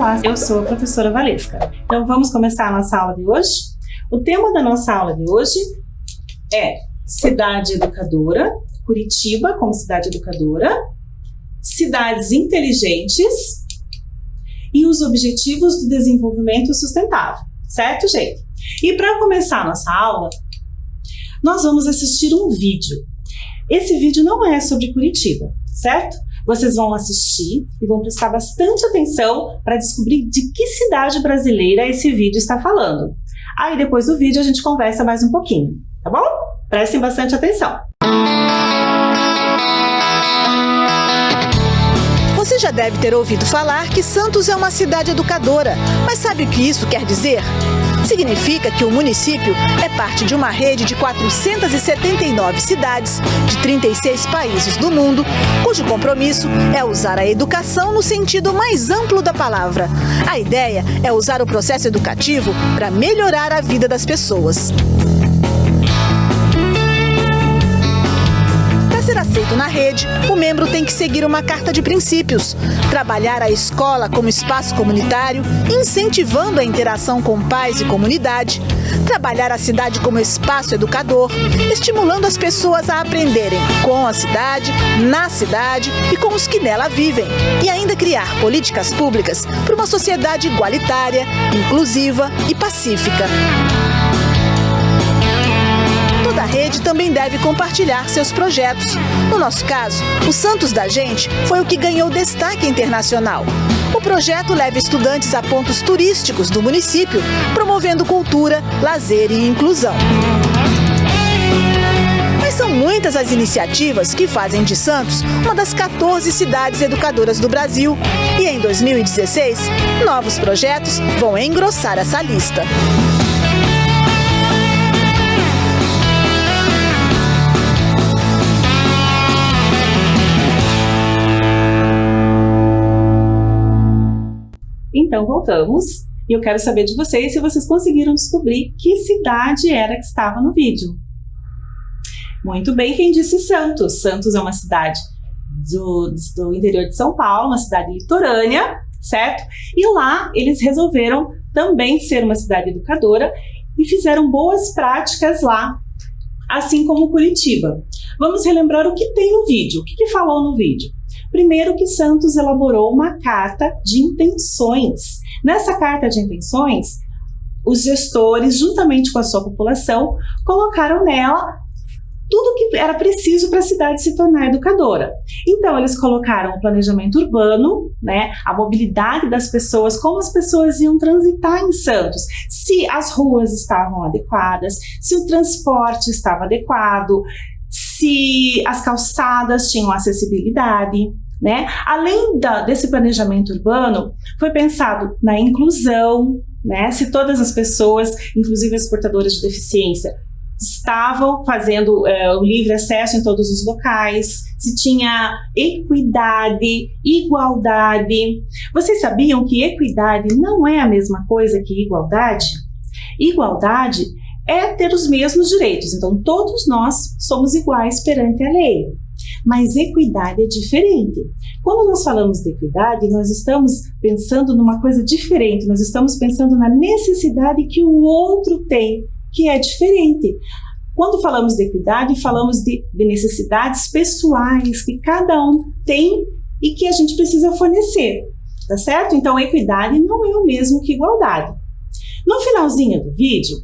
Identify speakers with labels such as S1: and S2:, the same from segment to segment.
S1: Olá, eu sou a professora Valesca. Então vamos começar a nossa aula de hoje? O tema da nossa aula de hoje é cidade educadora, Curitiba como cidade educadora, cidades inteligentes e os objetivos do desenvolvimento sustentável, certo, gente? E para começar a nossa aula, nós vamos assistir um vídeo. Esse vídeo não é sobre Curitiba, certo? Vocês vão assistir e vão prestar bastante atenção para descobrir de que cidade brasileira esse vídeo está falando. Aí depois do vídeo a gente conversa mais um pouquinho, tá bom? Prestem bastante atenção.
S2: Você já deve ter ouvido falar que Santos é uma cidade educadora, mas sabe o que isso quer dizer? Significa que o município é parte de uma rede de 479 cidades de 36 países do mundo, cujo compromisso é usar a educação no sentido mais amplo da palavra. A ideia é usar o processo educativo para melhorar a vida das pessoas. Para ser aceito na rede, o membro tem que seguir uma carta de princípios, trabalhar a escola como espaço comunitário, incentivando a interação com pais e comunidade, trabalhar a cidade como espaço educador, estimulando as pessoas a aprenderem com a cidade, na cidade e com os que nela vivem, e ainda criar políticas públicas para uma sociedade igualitária, inclusiva e pacífica. Toda a rede também deve compartilhar seus projetos. No nosso caso, o Santos da Gente foi o que ganhou destaque internacional. O projeto leva estudantes a pontos turísticos do município, promovendo cultura, lazer e inclusão. Mas são muitas as iniciativas que fazem de Santos uma das 14 cidades educadoras do Brasil. E em 2016, novos projetos vão engrossar essa lista.
S1: Então voltamos e eu quero saber de vocês se vocês conseguiram descobrir que cidade era que estava no vídeo. Muito bem, quem disse Santos? Santos é uma cidade do interior de São Paulo, uma cidade litorânea, certo? E lá eles resolveram também ser uma cidade educadora e fizeram boas práticas lá, assim como Curitiba. Vamos relembrar o que tem no vídeo, o que falou no vídeo. Primeiro que Santos elaborou uma carta de intenções. Nessa carta de intenções, os gestores, juntamente com a sua população, colocaram nela tudo o que era preciso para a cidade se tornar educadora. Então, eles colocaram o planejamento urbano, né, a mobilidade das pessoas, como as pessoas iam transitar em Santos, se as ruas estavam adequadas, se o transporte estava adequado, se as calçadas tinham acessibilidade, né? Além desse planejamento urbano, foi pensado na inclusão, né? Se todas as pessoas, inclusive as portadoras de deficiência, estavam fazendo o livre acesso em todos os locais, se tinha equidade, igualdade. Vocês sabiam que equidade não é a mesma coisa que igualdade? Igualdade é ter os mesmos direitos, então todos nós somos iguais perante a lei. Mas equidade é diferente. Quando nós falamos de equidade, nós estamos pensando numa coisa diferente, nós estamos pensando na necessidade que o outro tem, que é diferente. Quando falamos de equidade, falamos de necessidades pessoais que cada um tem e que a gente precisa fornecer, tá certo? Então, equidade não é o mesmo que igualdade. No finalzinho do vídeo,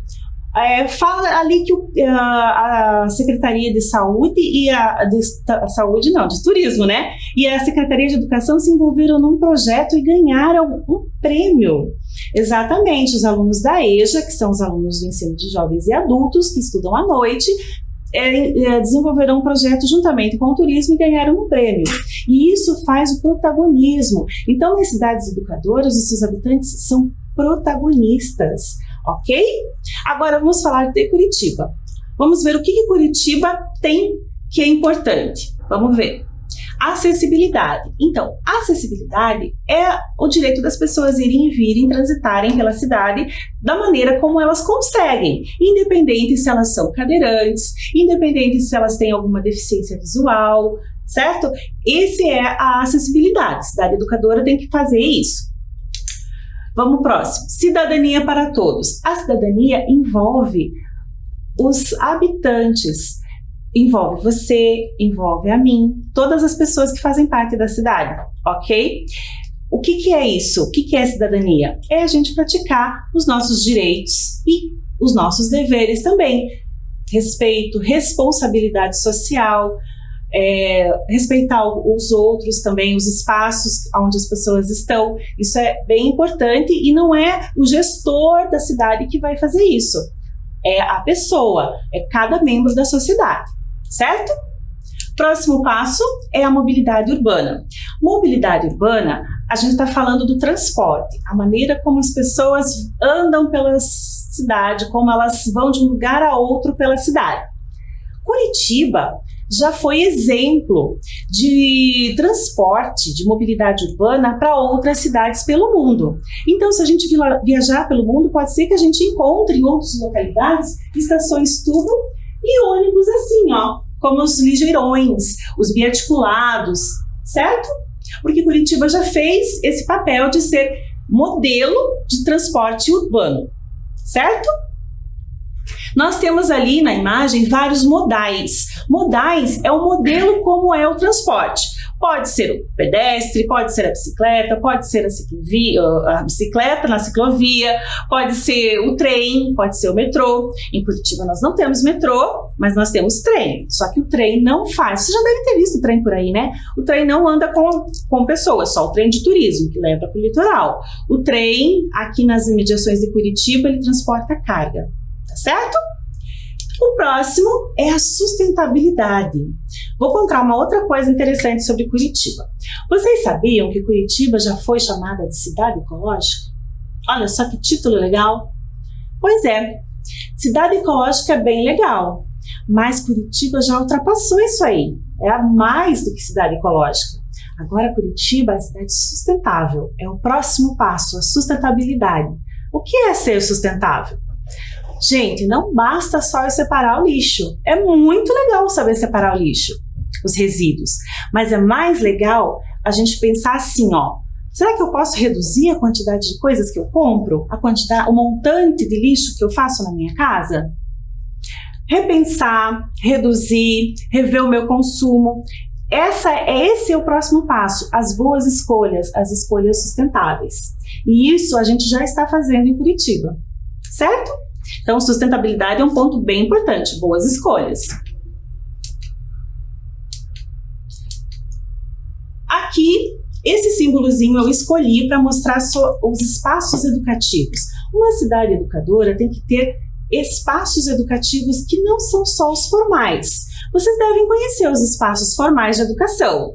S1: fala ali que a Secretaria de Saúde e de Turismo, né? E a Secretaria de Educação se envolveram num projeto e ganharam um prêmio. Exatamente, os alunos da EJA, que são os alunos do ensino de jovens e adultos, que estudam à noite, desenvolveram um projeto juntamente com o turismo e ganharam um prêmio. E isso faz o protagonismo. Então, nas cidades educadoras, os seus habitantes são protagonistas, ok? Agora vamos falar de Curitiba. Vamos ver o que Curitiba tem que é importante. Vamos ver. Acessibilidade. Então, acessibilidade é o direito das pessoas irem e virem, transitarem pela cidade da maneira como elas conseguem, independente se elas são cadeirantes, independente se elas têm alguma deficiência visual, certo? Esse é a acessibilidade. A cidade educadora tem que fazer isso. Vamos próximo. Cidadania para todos. A cidadania envolve os habitantes, envolve você, envolve a mim, todas as pessoas que fazem parte da cidade, ok? O que é isso? O que é cidadania? É a gente praticar os nossos direitos e os nossos deveres também. Respeito, responsabilidade social, respeitar os outros também, os espaços onde as pessoas estão. Isso é bem importante e não é o gestor da cidade que vai fazer isso. É a pessoa, é cada membro da sociedade, certo? Próximo passo é a mobilidade urbana. Mobilidade urbana, a gente está falando do transporte, a maneira como as pessoas andam pela cidade, como elas vão de um lugar a outro pela cidade. Curitiba já foi exemplo de transporte, de mobilidade urbana para outras cidades pelo mundo. Então, se a gente viajar pelo mundo, pode ser que a gente encontre em outras localidades estações tubo e ônibus assim, ó, como os ligeirões, os biarticulados, certo? Porque Curitiba já fez esse papel de ser modelo de transporte urbano, certo? Nós temos ali na imagem vários modais. Modais é o modelo como é o transporte. Pode ser o pedestre, pode ser a bicicleta, pode ser a bicicleta na ciclovia, pode ser o trem, pode ser o metrô. Em Curitiba nós não temos metrô, mas nós temos trem. Só que o trem não faz. Você já deve ter visto o trem por aí, né? O trem não anda com pessoas, só o trem de turismo, que leva para o litoral. O trem, aqui nas imediações de Curitiba, ele transporta carga. Tá certo? O próximo é a sustentabilidade. Vou contar uma outra coisa interessante sobre Curitiba. Vocês sabiam que Curitiba já foi chamada de cidade ecológica? Olha só que título legal. Pois é, cidade ecológica é bem legal, mas Curitiba já ultrapassou isso aí. É a mais do que cidade ecológica. Agora Curitiba é cidade sustentável. É o próximo passo, a sustentabilidade. O que é ser sustentável? Gente, não basta só eu separar o lixo. É muito legal saber separar o lixo, os resíduos. Mas é mais legal a gente pensar assim, ó. Será que eu posso reduzir a quantidade de coisas que eu compro? O montante de lixo que eu faço na minha casa? Repensar, reduzir, rever o meu consumo. Esse é o próximo passo, as boas escolhas, as escolhas sustentáveis. E isso a gente já está fazendo em Curitiba, certo? Então, sustentabilidade é um ponto bem importante, boas escolhas. Aqui, esse símbolozinho eu escolhi para mostrar os espaços educativos. Uma cidade educadora tem que ter espaços educativos que não são só os formais. Vocês devem conhecer os espaços formais de educação.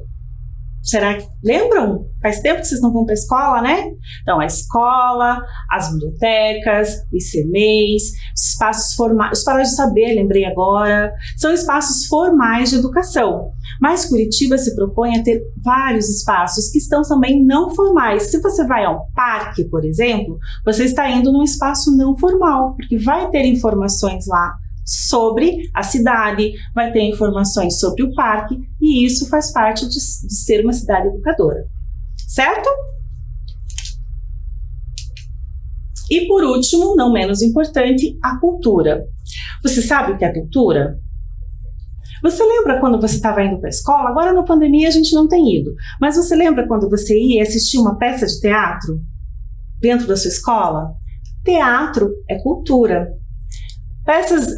S1: Será que lembram? Faz tempo que vocês não vão para a escola, né? Então, a escola, as bibliotecas, os ICMEIs, os espaços formais, os faróis de saber, lembrei agora, são espaços formais de educação. Mas Curitiba se propõe a ter vários espaços que estão também não formais. Se você vai a um parque, por exemplo, você está indo num espaço não formal, porque vai ter informações lá sobre a cidade, vai ter informações sobre o parque, e isso faz parte de ser uma cidade educadora, certo? E por último, não menos importante, a cultura. Você sabe o que é cultura? Você lembra quando você estava indo para a escola? Agora na pandemia a gente não tem ido, mas você lembra quando você ia assistir uma peça de teatro dentro da sua escola? Teatro é cultura. Peças,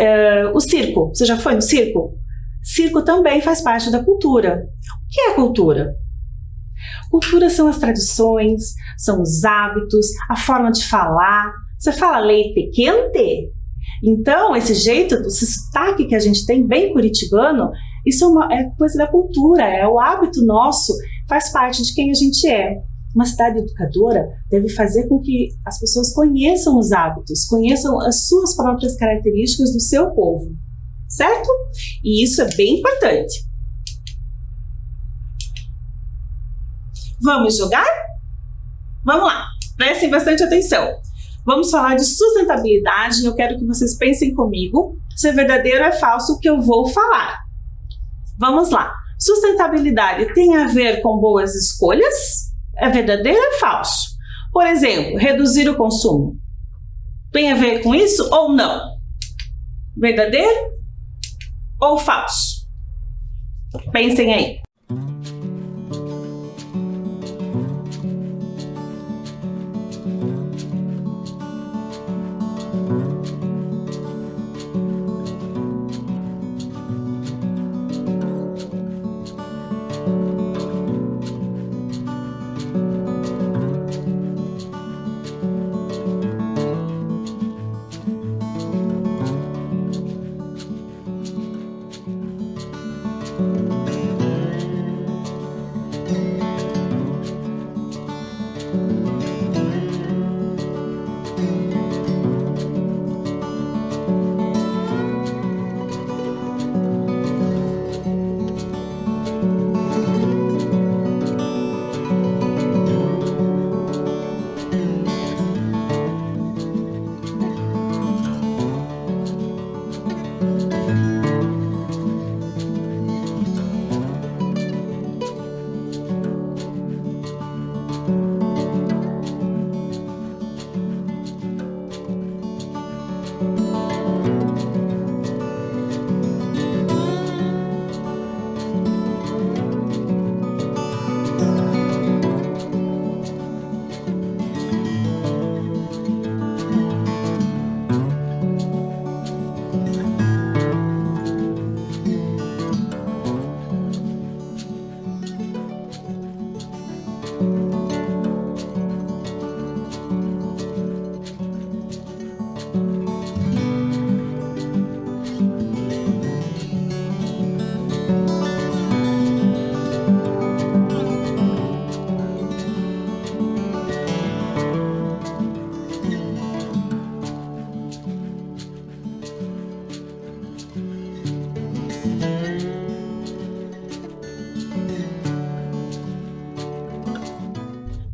S1: o circo, você já foi no circo? Circo também faz parte da cultura. O que é cultura? Cultura são as tradições, são os hábitos, a forma de falar. Você fala leite quente? Então, esse jeito, esse sotaque que a gente tem, bem curitibano, isso é coisa da cultura, é o hábito nosso, faz parte de quem a gente é. Uma cidade educadora deve fazer com que as pessoas conheçam os hábitos, conheçam as suas próprias características do seu povo, certo? E isso é bem importante. Vamos jogar? Vamos lá, prestem bastante atenção. Vamos falar de sustentabilidade e eu quero que vocês pensem comigo se é verdadeiro ou é falso o que eu vou falar. Vamos lá. Sustentabilidade tem a ver com boas escolhas? É verdadeiro ou é falso? Por exemplo, reduzir o consumo. Tem a ver com isso ou não? Verdadeiro ou falso? Pensem aí.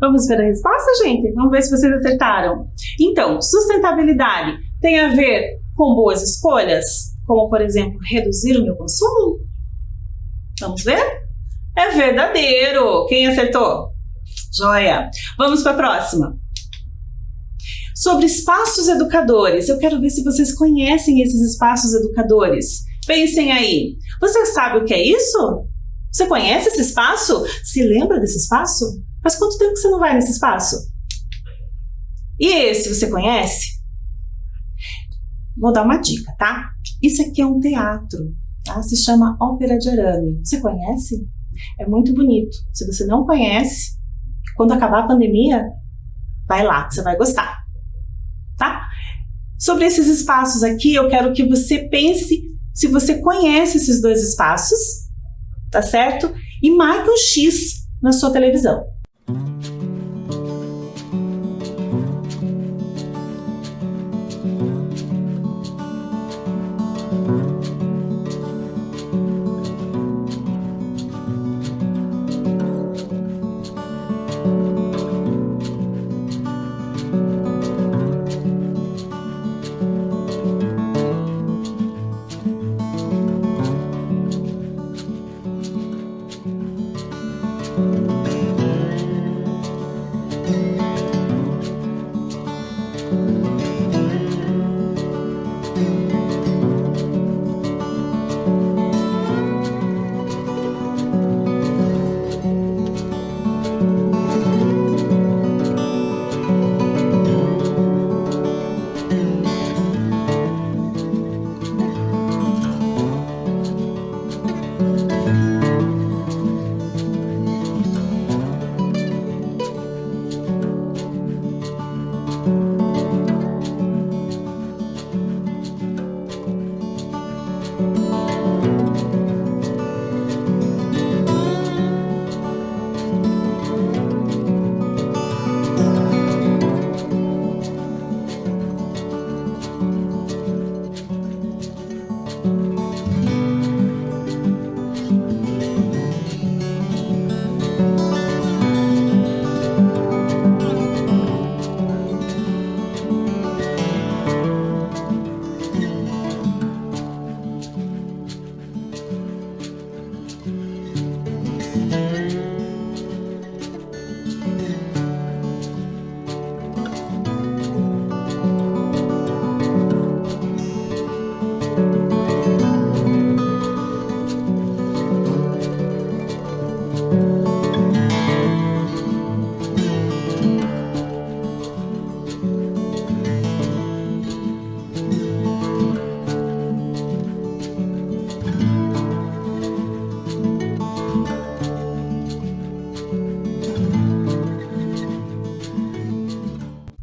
S1: Vamos ver a resposta, gente? Vamos ver se vocês acertaram. Então, sustentabilidade tem a ver com boas escolhas? Como, por exemplo, reduzir o meu consumo? Vamos ver? É verdadeiro. Quem acertou? Joia. Vamos para a próxima. Sobre espaços educadores. Eu quero ver se vocês conhecem esses espaços educadores. Pensem aí. Você sabe o que é isso? Você conhece esse espaço? Se lembra desse espaço? Faz quanto tempo que você não vai nesse espaço? E esse, você conhece? Vou dar uma dica, tá? Isso aqui é um teatro, tá? Se chama Ópera de Arame. Você conhece? É muito bonito. Se você não conhece, quando acabar a pandemia, vai lá, que você vai gostar, tá? Sobre esses espaços aqui, eu quero que você pense se você conhece esses dois espaços, tá certo? E marque um X na sua televisão.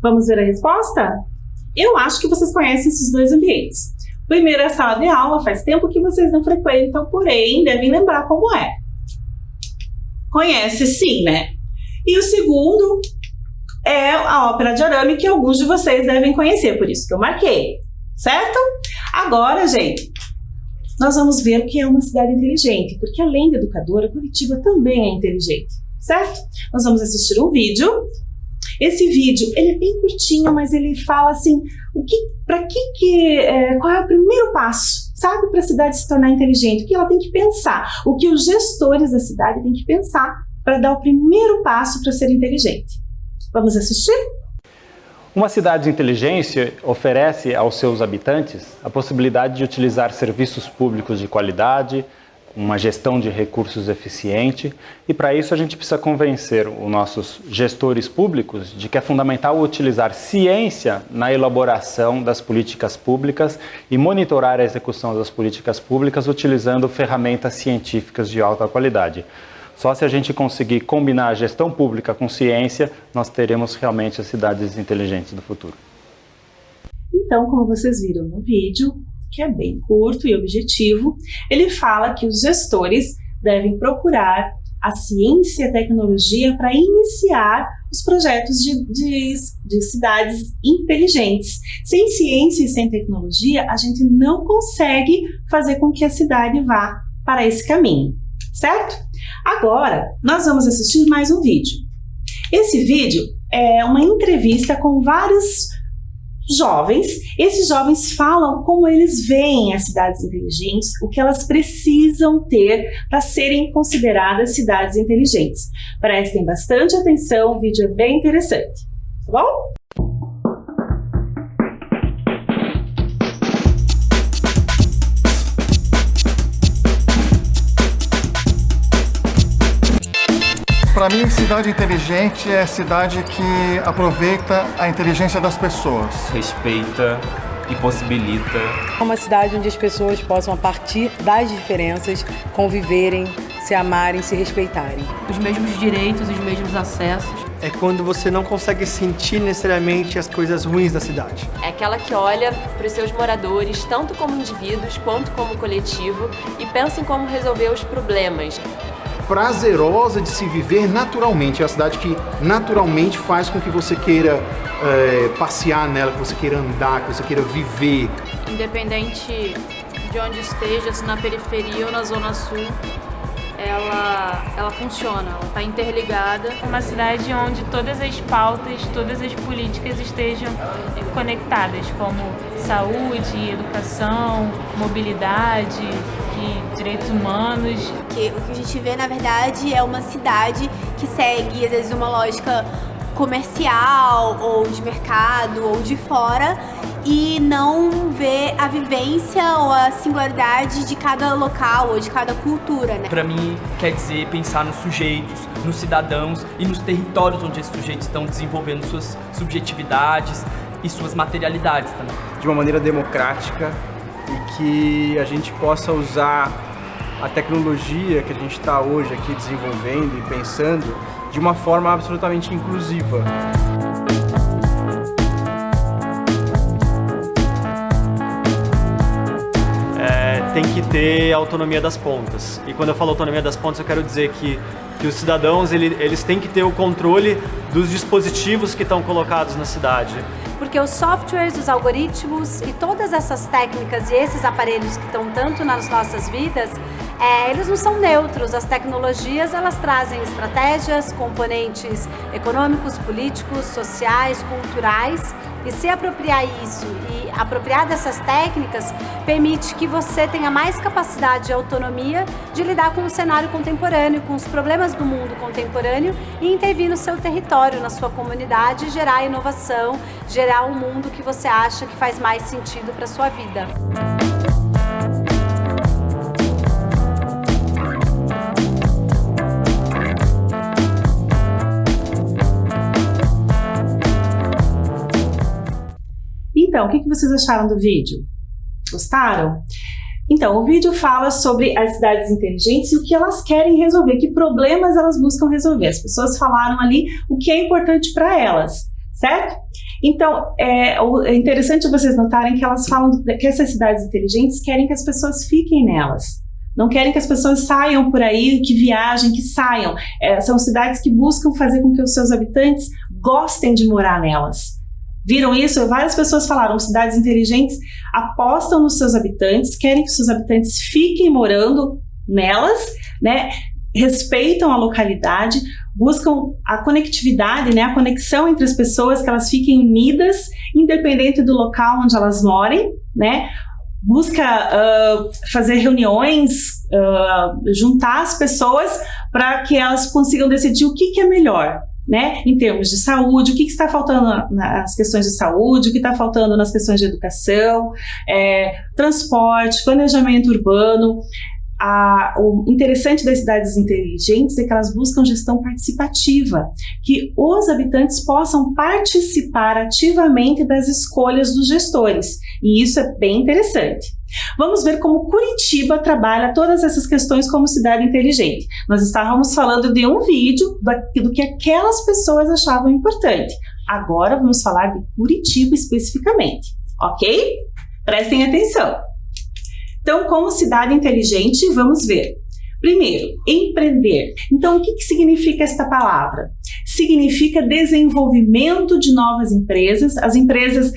S1: Vamos ver a resposta? Eu acho que vocês conhecem esses dois ambientes. O primeiro é a sala de aula, faz tempo que vocês não frequentam, porém devem lembrar como é. Conhece sim, né? E o segundo é a ópera de arame, que alguns de vocês devem conhecer, por isso que eu marquei, certo? Agora, gente, nós vamos ver o que é uma cidade inteligente, porque além de educadora, Curitiba também é inteligente, certo? Nós vamos assistir um vídeo. Esse vídeo, ele é bem curtinho, mas ele fala assim, qual é o primeiro passo, sabe, para a cidade se tornar inteligente? O que ela tem que pensar, o que os gestores da cidade têm que pensar para dar o primeiro passo para ser inteligente. Vamos assistir?
S3: Uma cidade inteligente oferece aos seus habitantes a possibilidade de utilizar serviços públicos de qualidade, uma gestão de recursos eficiente, e para isso a gente precisa convencer os nossos gestores públicos de que é fundamental utilizar ciência na elaboração das políticas públicas e monitorar a execução das políticas públicas utilizando ferramentas científicas de alta qualidade. Só se a gente conseguir combinar a gestão pública com ciência, nós teremos realmente as cidades inteligentes do futuro.
S1: Então, como vocês viram no vídeo, que é bem curto e objetivo, ele fala que os gestores devem procurar a ciência e a tecnologia para iniciar os projetos de cidades inteligentes. Sem ciência e sem tecnologia, a gente não consegue fazer com que a cidade vá para esse caminho, certo? Agora, nós vamos assistir mais um vídeo. Esse vídeo é uma entrevista com vários jovens. Esses jovens falam como eles veem as cidades inteligentes, o que elas precisam ter para serem consideradas cidades inteligentes. Prestem bastante atenção, o vídeo é bem interessante, tá bom?
S4: Para mim, cidade inteligente é cidade que aproveita a inteligência das pessoas.
S5: Respeita e possibilita.
S6: É uma cidade onde as pessoas possam, a partir das diferenças, conviverem, se amarem, se respeitarem.
S7: Os mesmos direitos, os mesmos acessos.
S8: É quando você não consegue sentir necessariamente as coisas ruins da cidade.
S9: É aquela que olha para os seus moradores, tanto como indivíduos quanto como coletivo, e pensa em como resolver os problemas.
S10: Prazerosa de se viver naturalmente, é a cidade que naturalmente faz com que você queira passear nela, que você queira andar, que você queira viver.
S7: Independente de onde esteja, se na periferia ou na zona sul, ela funciona, ela está interligada.
S11: Uma cidade onde todas as pautas, todas as políticas estejam conectadas, como saúde, educação, mobilidade e direitos humanos.
S12: O que a gente vê, na verdade, é uma cidade que segue, às vezes, uma lógica comercial, ou de mercado, ou de fora, e não vê a vivência ou a singularidade de cada local ou de cada cultura, né?
S13: Para mim, quer dizer pensar nos sujeitos, nos cidadãos e nos territórios onde esses sujeitos estão desenvolvendo suas subjetividades e suas materialidades também.
S8: De uma maneira democrática e que a gente possa usar a tecnologia que a gente está hoje aqui desenvolvendo e pensando de uma forma absolutamente inclusiva. Tem que ter autonomia das pontas. E quando eu falo autonomia das pontas, eu quero dizer que os cidadãos eles têm que ter o controle dos dispositivos que estão colocados na cidade.
S14: Porque os softwares, os algoritmos e todas essas técnicas e esses aparelhos que estão tanto nas nossas vidas, eles não são neutros. As tecnologias, elas trazem estratégias, componentes econômicos, políticos, sociais, culturais, e se apropriar isso e apropriar dessas técnicas permite que você tenha mais capacidade e autonomia de lidar com o cenário contemporâneo, com os problemas do mundo contemporâneo e intervir no seu território, na sua comunidade, gerar inovação, gerar um mundo que você acha que faz mais sentido para a sua vida.
S1: Então, o que vocês acharam do vídeo? Gostaram? Então, o vídeo fala sobre as cidades inteligentes e o que elas querem resolver, que problemas elas buscam resolver. As pessoas falaram ali o que é importante para elas, certo? Então, é interessante vocês notarem que elas falam que essas cidades inteligentes querem que as pessoas fiquem nelas. Não querem que as pessoas saiam por aí, que viajem, que saiam. São cidades que buscam fazer com que os seus habitantes gostem de morar nelas. Viram isso? Várias pessoas falaram, cidades inteligentes apostam nos seus habitantes, querem que os seus habitantes fiquem morando nelas, né? Respeitam a localidade, buscam a conectividade, né? A conexão entre as pessoas, que elas fiquem unidas, independente do local onde elas morem, né? Busca fazer reuniões, juntar as pessoas para que elas consigam decidir o que é melhor, né? Em termos de saúde, o que está faltando nas questões de saúde, o que está faltando nas questões de educação, transporte, planejamento urbano. O interessante das cidades inteligentes é que elas buscam gestão participativa, que os habitantes possam participar ativamente das escolhas dos gestores, e isso é bem interessante. Vamos ver como Curitiba trabalha todas essas questões como cidade inteligente. Nós estávamos falando de um vídeo do que aquelas pessoas achavam importante. Agora vamos falar de Curitiba especificamente, ok? Prestem atenção. Então, como cidade inteligente, vamos ver. Primeiro, empreender. Então, o que significa esta palavra? Significa desenvolvimento de novas empresas, as empresas,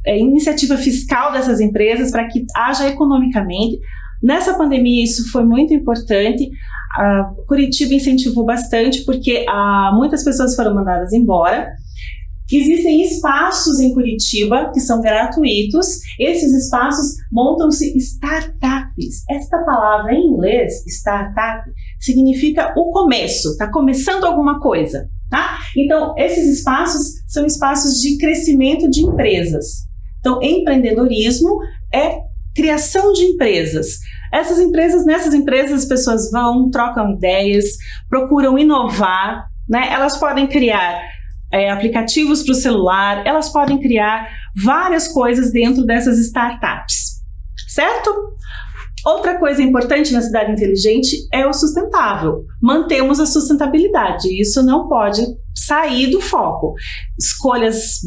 S1: iniciativa fiscal dessas empresas para que haja economicamente. Nessa pandemia isso foi muito importante. Curitiba incentivou bastante porque muitas pessoas foram mandadas embora. Existem espaços em Curitiba que são gratuitos. Esses espaços montam-se startups. Esta palavra em inglês, startup, significa o começo, está começando alguma coisa, tá? Então, esses espaços são espaços de crescimento de empresas. Então, empreendedorismo é criação de empresas. Nessas empresas as pessoas vão, trocam ideias, procuram inovar, né? Elas podem criar aplicativos para o celular, elas podem criar várias coisas dentro dessas startups, certo? Outra coisa importante na cidade inteligente é o sustentável. Mantemos a sustentabilidade, isso não pode sair do foco.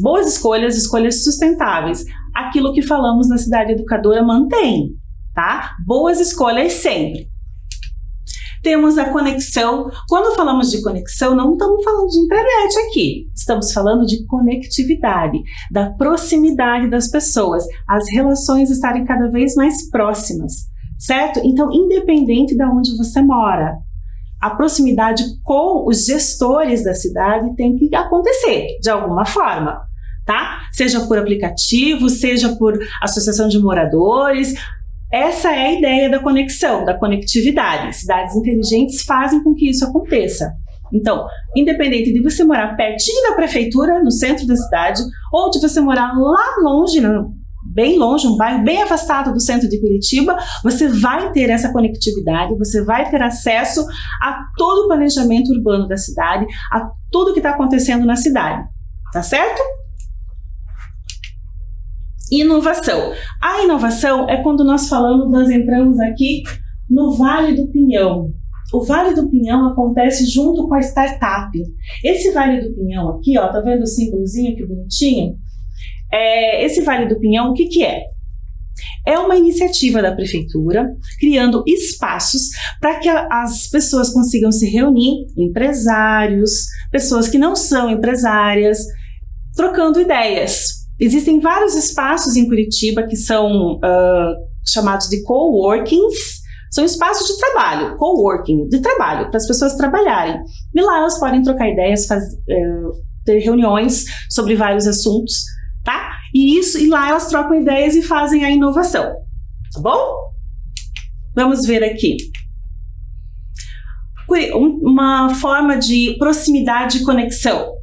S1: Boas escolhas sustentáveis. Aquilo que falamos na cidade educadora mantém, tá? Boas escolhas sempre. Temos a conexão. Quando falamos de conexão, não estamos falando de internet aqui. Estamos falando de conectividade, da proximidade das pessoas, as relações estarem cada vez mais próximas, certo? Então, independente de onde você mora, a proximidade com os gestores da cidade tem que acontecer de alguma forma, tá? Seja por aplicativo, seja por associação de moradores. Essa é a ideia da conexão, da conectividade. Cidades inteligentes fazem com que isso aconteça. Então, independente de você morar pertinho da prefeitura, no centro da cidade, ou de você morar lá longe, bem longe, um bairro bem afastado do centro de Curitiba, você vai ter essa conectividade, você vai ter acesso a todo o planejamento urbano da cidade, a tudo que está acontecendo na cidade. Tá certo? Inovação. A inovação é quando nós entramos aqui no Vale do Pinhão. O Vale do Pinhão acontece junto com a startup. Esse Vale do Pinhão aqui, ó, tá vendo o símbolozinho que bonitinho? Esse Vale do Pinhão, o que que é? É uma iniciativa da prefeitura, criando espaços para que as pessoas consigam se reunir, empresários, pessoas que não são empresárias, trocando ideias. Existem vários espaços em Curitiba que são chamados de coworkings. São espaços de trabalho, coworking, de trabalho, para as pessoas trabalharem. E lá elas podem trocar ideias, ter reuniões sobre vários assuntos, tá? E lá elas trocam ideias e fazem a inovação, tá bom? Vamos ver aqui. Uma forma de proximidade e conexão.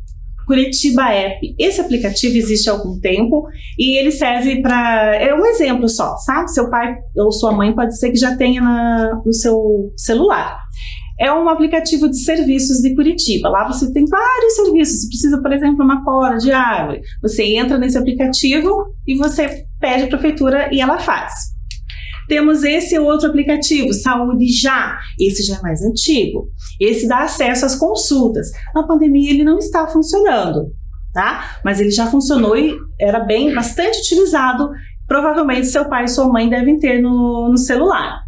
S1: Curitiba App. Esse aplicativo existe há algum tempo e ele serve para... É um exemplo só, sabe? Seu pai ou sua mãe pode ser que já tenha no seu celular. É um aplicativo de serviços de Curitiba. Lá você tem vários serviços. Você precisa, por exemplo, uma poda de árvore. Você entra nesse aplicativo e você pede à prefeitura e ela faz. Temos esse outro aplicativo, Saúde Já. Esse já é mais antigo. Esse dá acesso às consultas. Na pandemia ele não está funcionando, tá? Mas ele já funcionou e era bastante utilizado. Provavelmente seu pai e sua mãe devem ter no celular.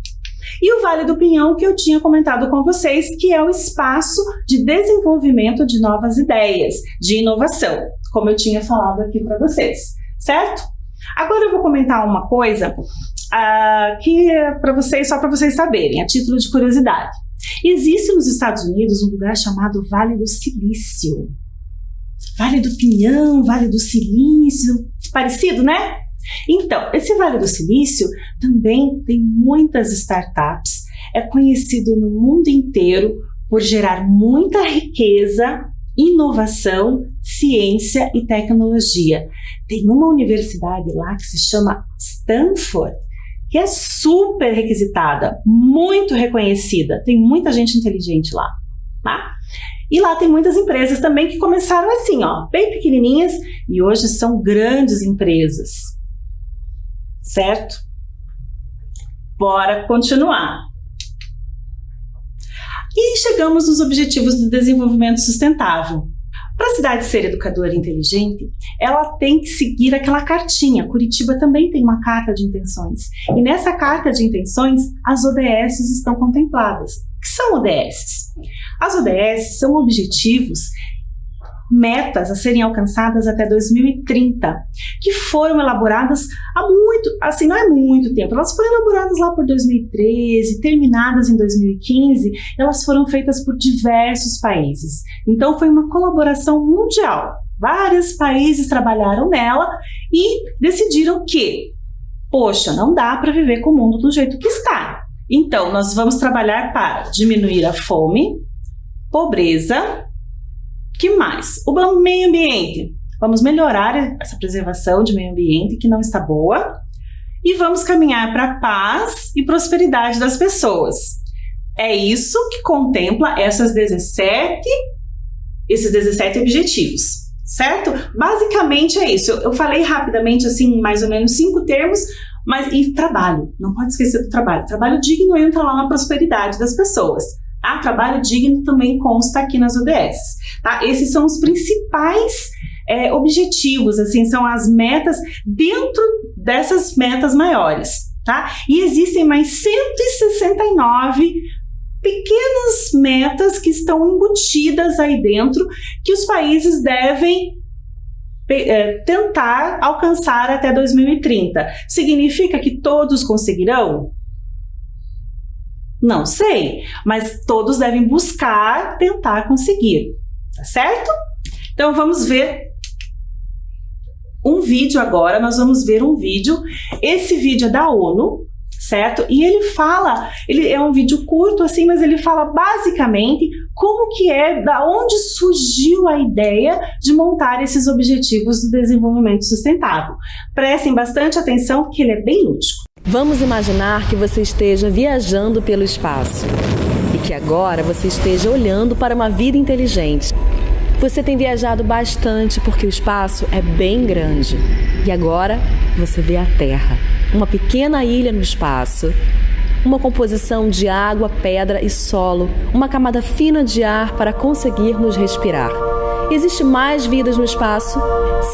S1: E o Vale do Pinhão, que eu tinha comentado com vocês, que é o espaço de desenvolvimento de novas ideias, de inovação, como eu tinha falado aqui para vocês, certo? Agora eu vou comentar uma coisa que é para vocês, só para vocês saberem, a título de curiosidade. Existe nos Estados Unidos um lugar chamado Vale do Silício. Vale do Pinhão, Vale do Silício, parecido, né? Então, esse Vale do Silício também tem muitas startups, é conhecido no mundo inteiro por gerar muita riqueza, inovação, ciência e tecnologia. Tem uma universidade lá que se chama Stanford, que é super requisitada, muito reconhecida, tem muita gente inteligente lá, tá? E lá tem muitas empresas também que começaram assim, ó, bem pequenininhas e hoje são grandes empresas. Certo? Bora continuar. E chegamos nos Objetivos do Desenvolvimento Sustentável. Para a cidade ser educadora inteligente, ela tem que seguir aquela cartinha. Curitiba também tem uma carta de intenções. E nessa carta de intenções, as ODS estão contempladas. O que são ODS? As ODS são objetivos, metas a serem alcançadas até 2030, que foram elaboradas há muito, assim, não é muito tempo, elas foram elaboradas lá por 2013, terminadas em 2015, elas foram feitas por diversos países, então foi uma colaboração mundial, vários países trabalharam nela e decidiram que, poxa, não dá para viver com o mundo do jeito que está, então nós vamos trabalhar para diminuir a fome, pobreza. Que mais? O meio ambiente. Vamos melhorar essa preservação de meio ambiente que não está boa e vamos caminhar para a paz e prosperidade das pessoas. É isso que contempla esses 17 objetivos, certo? Basicamente é isso. Eu falei rapidamente, assim, mais ou menos 5 termos, mas e trabalho. Não pode esquecer do trabalho. Trabalho digno entra lá na prosperidade das pessoas. Tá? Trabalho digno também consta aqui nas ODS. Tá? Esses são os principais objetivos, assim, são as metas dentro dessas metas maiores. Tá? E existem mais 169 pequenas metas que estão embutidas aí dentro, que os países devem tentar alcançar até 2030. Significa que todos conseguirão? Não sei, mas todos devem buscar tentar conseguir, tá certo? Então vamos ver um vídeo agora, nós vamos ver um vídeo, esse vídeo é da ONU, certo? E ele fala, ele é um vídeo curto assim, mas ele fala basicamente como que da onde surgiu a ideia de montar esses Objetivos do Desenvolvimento Sustentável. Prestem bastante atenção porque ele é bem lúdico.
S15: Vamos imaginar que você esteja viajando pelo espaço e que agora você esteja olhando para uma vida inteligente. Você tem viajado bastante porque o espaço é bem grande e agora você vê a Terra, uma pequena ilha no espaço, uma composição de água, pedra e solo, uma camada fina de ar para conseguirmos respirar. Existe mais vidas no espaço?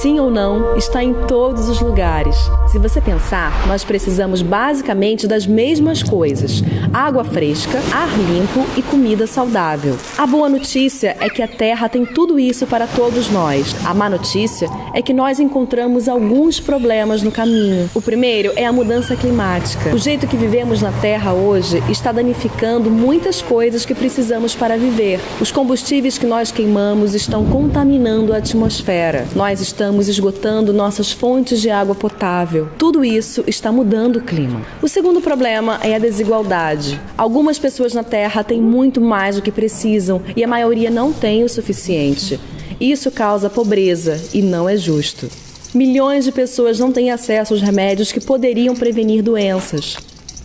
S15: Sim ou não, está em todos os lugares. Se você pensar, nós precisamos basicamente das mesmas coisas: água fresca, ar limpo e comida saudável. A boa notícia é que a Terra tem tudo isso para todos nós. A má notícia é que nós encontramos alguns problemas no caminho. O primeiro é a mudança climática. O jeito que vivemos na Terra hoje está danificando muitas coisas que precisamos para viver. Os combustíveis que nós queimamos estão contaminando a atmosfera. Nós estamos esgotando nossas fontes de água potável. Tudo isso está mudando o clima. O segundo problema é a desigualdade. Algumas pessoas na Terra têm muito mais do que precisam e a maioria não tem o suficiente. Isso causa pobreza e não é justo. Milhões de pessoas não têm acesso aos remédios que poderiam prevenir doenças.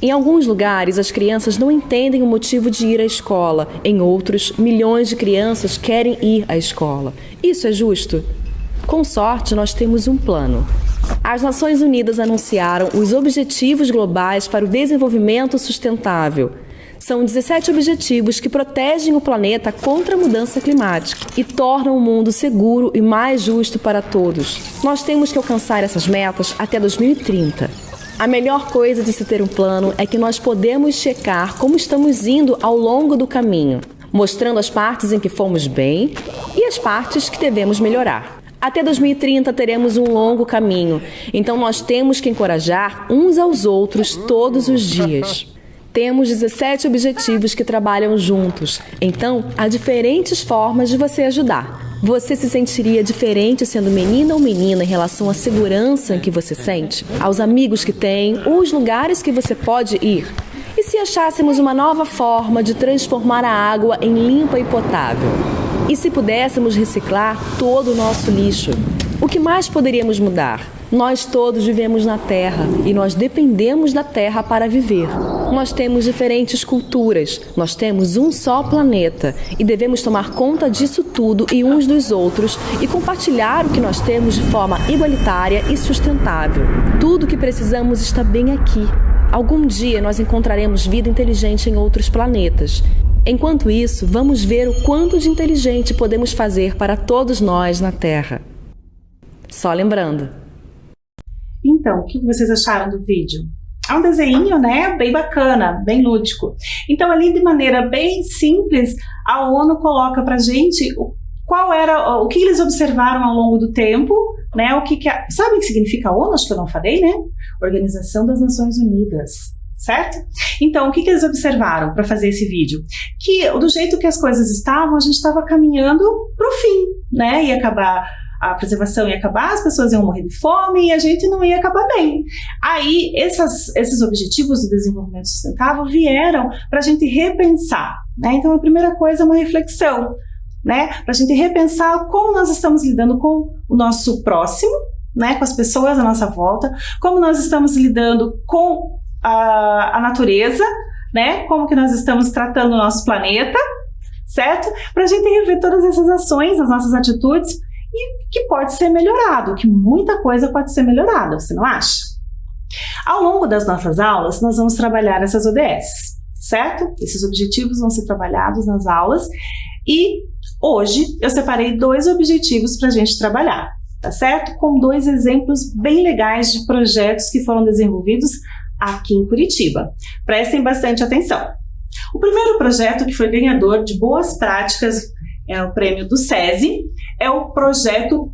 S15: Em alguns lugares, as crianças não entendem o motivo de ir à escola. Em outros, milhões de crianças querem ir à escola. Isso é justo? Com sorte, nós temos um plano. As Nações Unidas anunciaram os Objetivos Globais para o Desenvolvimento Sustentável. São 17 objetivos que protegem o planeta contra a mudança climática e tornam o mundo seguro e mais justo para todos. Nós temos que alcançar essas metas até 2030. A melhor coisa de se ter um plano é que nós podemos checar como estamos indo ao longo do caminho, mostrando as partes em que fomos bem e as partes que devemos melhorar. Até 2030 teremos um longo caminho, então nós temos que encorajar uns aos outros todos os dias. Temos 17 objetivos que trabalham juntos, então há diferentes formas de você ajudar. Você se sentiria diferente sendo menina ou menina em relação à segurança que você sente, aos amigos que tem, ou os lugares que você pode ir? E se achássemos uma nova forma de transformar a água em limpa e potável? E se pudéssemos reciclar todo o nosso lixo? O que mais poderíamos mudar? Nós todos vivemos na Terra e nós dependemos da Terra para viver. Nós temos diferentes culturas, nós temos um só planeta e devemos tomar conta disso tudo e uns dos outros e compartilhar o que nós temos de forma igualitária e sustentável. Tudo o que precisamos está bem aqui. Algum dia nós encontraremos vida inteligente em outros planetas. Enquanto isso, vamos ver o quanto de inteligente podemos fazer para todos nós na Terra. Só lembrando.
S1: Então, o que vocês acharam do vídeo? É um desenho, né, bem bacana, bem lúdico. Então, ali de maneira bem simples, a ONU coloca pra gente o que eles observaram ao longo do tempo, né, sabe o que significa a ONU? Acho que eu não falei, né? Organização das Nações Unidas, certo? Então, o que eles observaram para fazer esse vídeo? Que do jeito que as coisas estavam, a gente estava caminhando pro fim, né, ia acabar a preservação, ia acabar, as pessoas iam morrer de fome e a gente não ia acabar bem. Aí, esses objetivos do desenvolvimento sustentável vieram para a gente repensar, né? Então, a primeira coisa é uma reflexão, né? Para a gente repensar como nós estamos lidando com o nosso próximo, né? Com as pessoas à nossa volta, como nós estamos lidando com a natureza, né? Como que nós estamos tratando o nosso planeta, certo? Para a gente rever todas essas ações, as nossas atitudes, e que pode ser melhorado, que muita coisa pode ser melhorada, você não acha? Ao longo das nossas aulas, nós vamos trabalhar essas ODS, certo? Esses objetivos vão ser trabalhados nas aulas e hoje eu separei 2 objetivos para a gente trabalhar, tá certo? Com 2 exemplos bem legais de projetos que foram desenvolvidos aqui em Curitiba. Prestem bastante atenção. O primeiro projeto, que foi ganhador de boas práticas, é o prêmio do SESI, é o projeto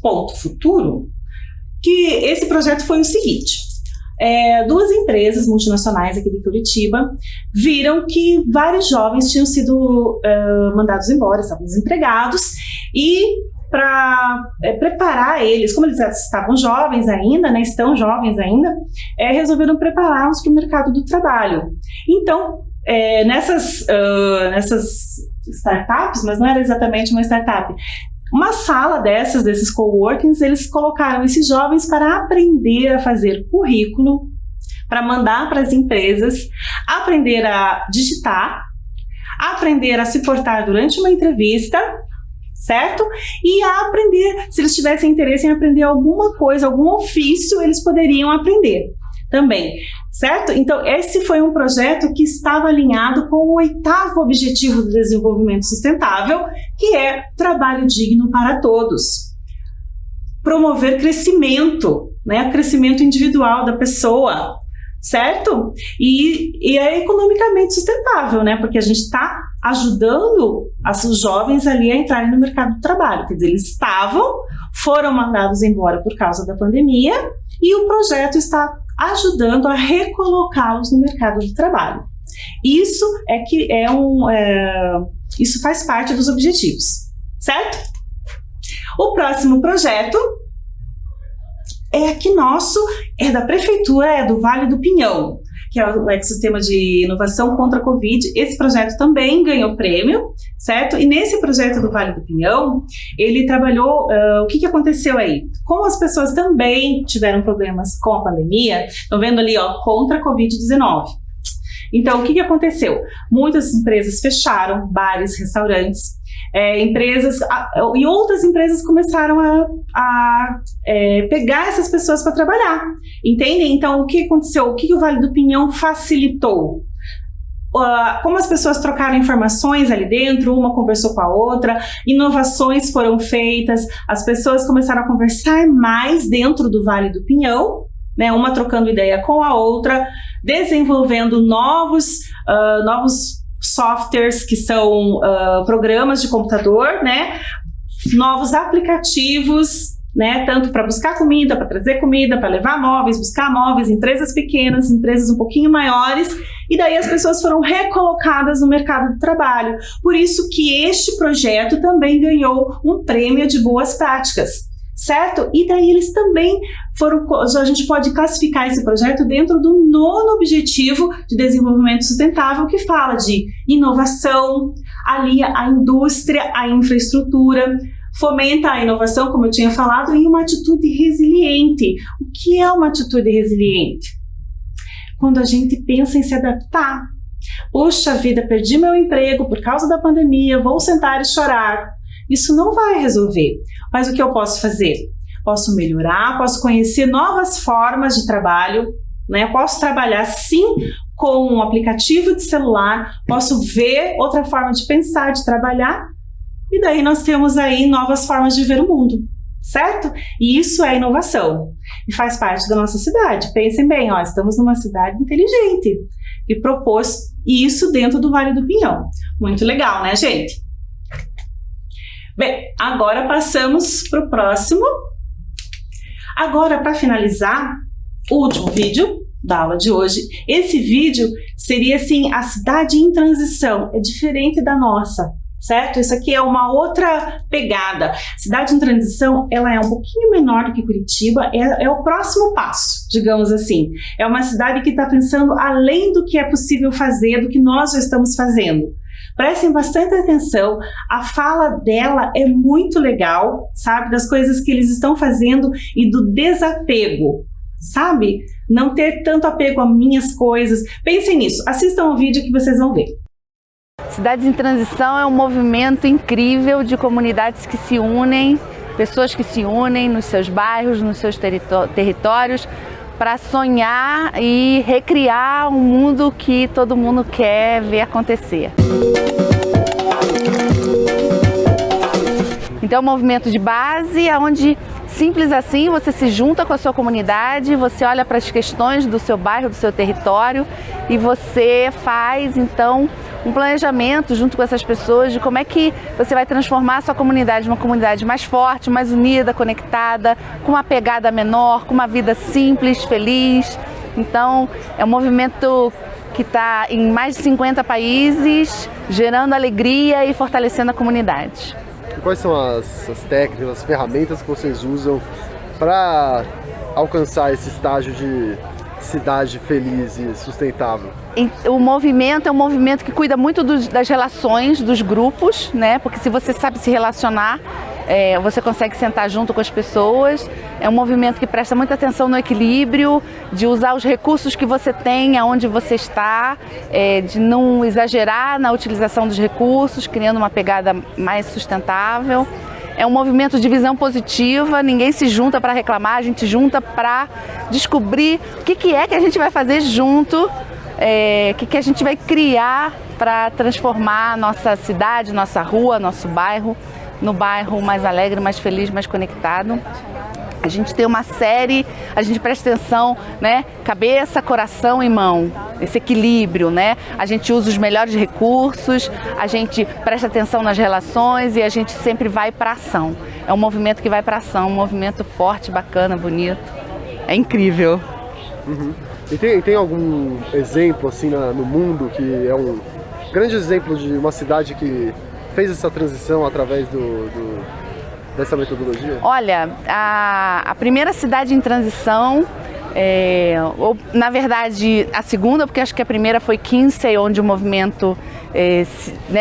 S1: .com.futuro, que esse projeto foi o seguinte: 2 empresas multinacionais aqui de Curitiba viram que vários jovens tinham sido mandados embora, estavam desempregados, e para preparar eles, como eles estavam jovens ainda, né, estão jovens ainda, resolveram prepará-los para o mercado do trabalho. Então, nessas startups, mas não era exatamente uma startup, uma sala desses coworkings, eles colocaram esses jovens para aprender a fazer currículo, para mandar para as empresas, aprender a digitar, aprender a se portar durante uma entrevista, certo? E a aprender, se eles tivessem interesse em aprender alguma coisa, algum ofício, eles poderiam aprender também, certo? Então, esse foi um projeto que estava alinhado com o 8º objetivo do desenvolvimento sustentável, que é trabalho digno para todos. Promover crescimento, né? Crescimento individual da pessoa, certo? E é economicamente sustentável, né? Porque a gente está ajudando os jovens ali a entrarem no mercado do trabalho. Quer dizer, eles foram mandados embora por causa da pandemia e o projeto está ajudando a recolocá-los no mercado de trabalho. Isso isso faz parte dos objetivos, certo? O próximo projeto é aqui nosso, é da Prefeitura, é do Vale do Pinhão, que é o ecossistema de inovação contra a Covid. Esse projeto também ganhou prêmio, certo? E nesse projeto do Vale do Pinhão, ele trabalhou, o que aconteceu aí? Como as pessoas também tiveram problemas com a pandemia, estão vendo ali, ó, contra a Covid-19. Então, o que aconteceu? Muitas empresas fecharam, bares, restaurantes, empresas e outras empresas começaram a pegar essas pessoas para trabalhar, entendem? Então, o que aconteceu? O que o Vale do Pinhão facilitou? Como as pessoas trocaram informações ali dentro, uma conversou com a outra, inovações foram feitas, as pessoas começaram a conversar mais dentro do Vale do Pinhão, né, uma trocando ideia com a outra, desenvolvendo novos softwares, que são programas de computador, né, novos aplicativos, né, tanto para buscar comida, para trazer comida, para levar móveis, buscar móveis, empresas pequenas, empresas um pouquinho maiores, e daí as pessoas foram recolocadas no mercado do trabalho. Por isso que este projeto também ganhou um prêmio de boas práticas, certo? E daí eles também a gente pode classificar esse projeto dentro do 9º Objetivo de Desenvolvimento Sustentável, que fala de inovação, alia a indústria, a infraestrutura, fomenta a inovação, como eu tinha falado, e uma atitude resiliente. O que é uma atitude resiliente? Quando a gente pensa em se adaptar. Puxa vida, perdi meu emprego por causa da pandemia, vou sentar e chorar. Isso não vai resolver. Mas o que eu posso fazer? Posso melhorar, posso conhecer novas formas de trabalho, né? Posso trabalhar sim com um aplicativo de celular, posso ver outra forma de pensar, de trabalhar, e daí nós temos aí novas formas de ver o mundo, certo? E isso é inovação e faz parte da nossa cidade. Pensem bem, estamos numa cidade inteligente e propôs isso dentro do Vale do Pinhão. Muito legal, né, gente? Bem, agora passamos para o próximo. Agora, para finalizar, o último vídeo da aula de hoje. Esse vídeo seria assim, a cidade em transição, é diferente da nossa, certo? Isso aqui é uma outra pegada. Cidade em transição, ela é um pouquinho menor do que Curitiba, é o próximo passo, digamos assim. É uma cidade que está pensando além do que é possível fazer, do que nós já estamos fazendo. Prestem bastante atenção, a fala dela é muito legal, sabe? Das coisas que eles estão fazendo e do desapego, sabe? Não ter tanto apego a minhas coisas. Pensem nisso, assistam o vídeo que vocês vão ver.
S16: Cidades em Transição é um movimento incrível de comunidades que se unem, pessoas que se unem nos seus bairros, nos seus territórios, para sonhar e recriar um mundo que todo mundo quer ver acontecer. Então é um movimento de base, onde simples assim você se junta com a sua comunidade, você olha para as questões do seu bairro, do seu território e você faz então um planejamento junto com essas pessoas de como é que você vai transformar a sua comunidade numa comunidade mais forte, mais unida, conectada, com uma pegada menor, com uma vida simples, feliz. Então é um movimento que está em mais de 50 países, gerando alegria e fortalecendo a comunidade.
S17: Quais são as técnicas, as ferramentas que vocês usam para alcançar esse estágio de cidade feliz e sustentável?
S16: O movimento é um movimento que cuida muito das relações dos grupos, né? Porque se você sabe se relacionar, você consegue sentar junto com as pessoas. É um movimento que presta muita atenção no equilíbrio, de usar os recursos que você tem, aonde você está, de não exagerar na utilização dos recursos, criando uma pegada mais sustentável. É um movimento de visão positiva, ninguém se junta para reclamar, a gente junta para descobrir o que é que a gente vai fazer junto, o que a gente vai criar para transformar a nossa cidade, nossa rua, nosso bairro, no bairro mais alegre, mais feliz, mais conectado. A gente tem uma série, a gente presta atenção, né? Cabeça, coração e mão, esse equilíbrio, né? A gente usa os melhores recursos, a gente presta atenção nas relações e a gente sempre vai para ação. É um movimento que vai para ação, um movimento forte, bacana, bonito. É incrível.
S17: Uhum. E tem algum exemplo assim no mundo que é um grande exemplo de uma cidade que fez essa transição através dessa metodologia?
S16: Olha, a primeira cidade em transição, ou na verdade a segunda, porque acho que a primeira foi Kinsey, onde o movimento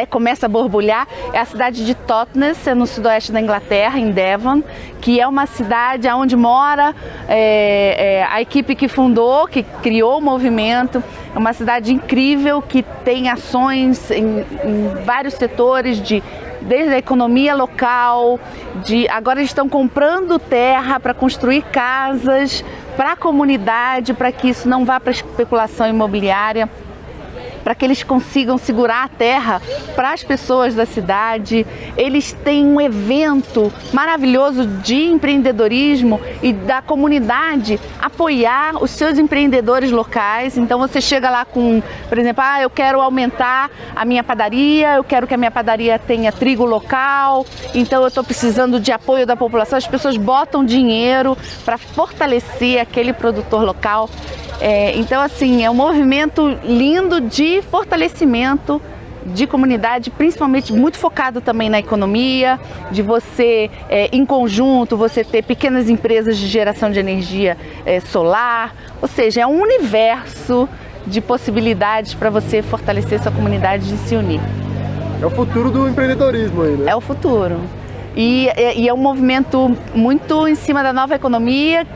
S16: começa a borbulhar, é a cidade de Totnes, no sudoeste da Inglaterra, em Devon, que é uma cidade onde mora a equipe que fundou, que criou o movimento. É uma cidade incrível que tem ações em vários setores de desde a economia local, agora eles estão comprando terra para construir casas para a comunidade, para que isso não vá para especulação imobiliária, para que eles consigam segurar a terra para as pessoas da cidade. Eles têm um evento maravilhoso de empreendedorismo e da comunidade apoiar os seus empreendedores locais. Então você chega lá com, por exemplo, eu quero aumentar a minha padaria, eu quero que a minha padaria tenha trigo local, então eu estou precisando de apoio da população. As pessoas botam dinheiro para fortalecer aquele produtor local. Então, assim, é um movimento lindo de fortalecimento de comunidade, principalmente muito focado também na economia, de você, em conjunto, você ter pequenas empresas de geração de energia solar, ou seja, é um universo de possibilidades para você fortalecer sua comunidade de se unir.
S17: É o futuro do empreendedorismo aí, né?
S16: É o futuro. E é um movimento muito em cima da nova economia,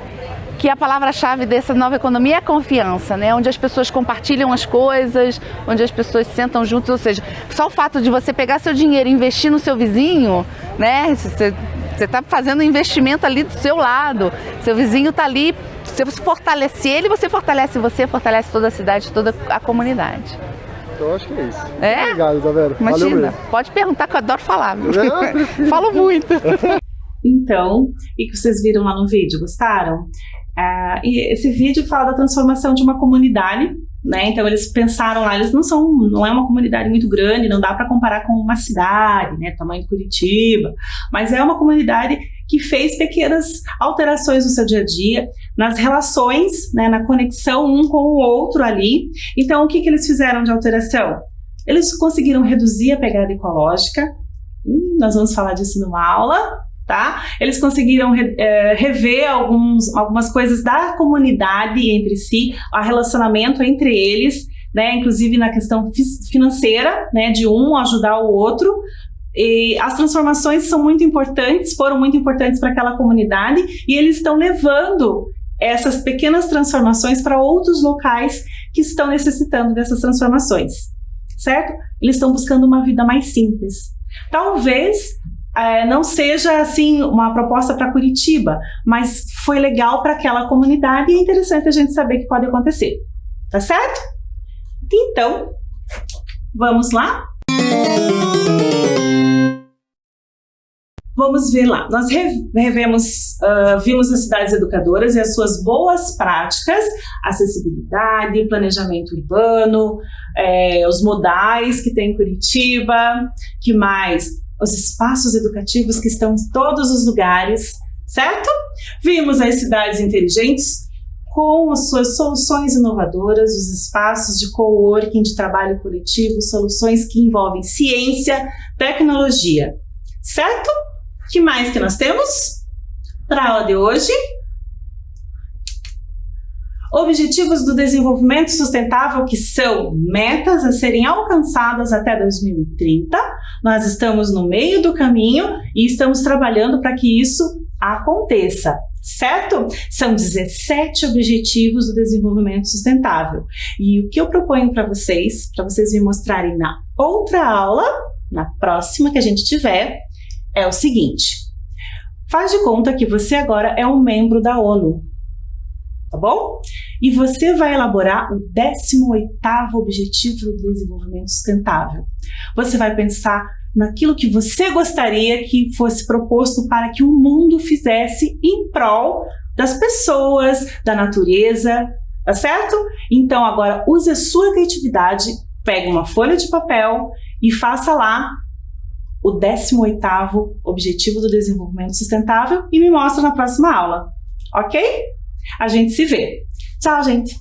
S16: que a palavra-chave dessa nova economia é a confiança, né? Onde as pessoas compartilham as coisas, onde as pessoas sentam juntos, ou seja, só o fato de você pegar seu dinheiro e investir no seu vizinho, né? Você está fazendo um investimento ali do seu lado, seu vizinho está ali, se você fortalecer ele, você fortalece toda a cidade, toda a comunidade.
S17: Eu acho que é isso. Obrigado, Isabela.
S16: Imagina,
S17: valeu mesmo.
S16: Pode perguntar que eu adoro falar. Falo muito.
S1: Então, o que vocês viram lá no vídeo? Gostaram? E esse vídeo fala da transformação de uma comunidade, né? Então eles pensaram lá, não é uma comunidade muito grande, não dá para comparar com uma cidade, né? Tamanho de Curitiba, mas é uma comunidade que fez pequenas alterações no seu dia a dia, nas relações, né? Na conexão um com o outro ali. Então o que eles fizeram de alteração? Eles conseguiram reduzir a pegada ecológica, nós vamos falar disso numa aula. Tá? Eles conseguiram rever algumas coisas da comunidade entre si, o relacionamento entre eles, né? Inclusive na questão financeira, né? De um ajudar o outro. E as transformações foram muito importantes para aquela comunidade, e eles estão levando essas pequenas transformações para outros locais que estão necessitando dessas transformações, certo? Eles estão buscando uma vida mais simples. Talvez não seja assim uma proposta para Curitiba, mas foi legal para aquela comunidade e é interessante a gente saber que pode acontecer, tá certo? Então, vamos lá? Vamos ver lá. Nós vimos as cidades educadoras e as suas boas práticas, acessibilidade, planejamento urbano, os modais que tem em Curitiba, que mais? Os espaços educativos que estão em todos os lugares, certo? Vimos as cidades inteligentes com as suas soluções inovadoras, os espaços de coworking, de trabalho coletivo, soluções que envolvem ciência, tecnologia, certo? O que mais que nós temos para a aula de hoje? Objetivos do Desenvolvimento Sustentável, que são metas a serem alcançadas até 2030. Nós estamos no meio do caminho e estamos trabalhando para que isso aconteça, certo? São 17 Objetivos do Desenvolvimento Sustentável. E o que eu proponho para vocês me mostrarem na outra aula, na próxima que a gente tiver, é o seguinte. Faz de conta que você agora é um membro da ONU. Tá bom? E você vai elaborar o 18º Objetivo do Desenvolvimento Sustentável. Você vai pensar naquilo que você gostaria que fosse proposto para que o mundo fizesse em prol das pessoas, da natureza, tá certo? Então agora use a sua criatividade, pegue uma folha de papel e faça lá o 18º Objetivo do Desenvolvimento Sustentável e me mostra na próxima aula, ok? A gente se vê. Tchau, gente!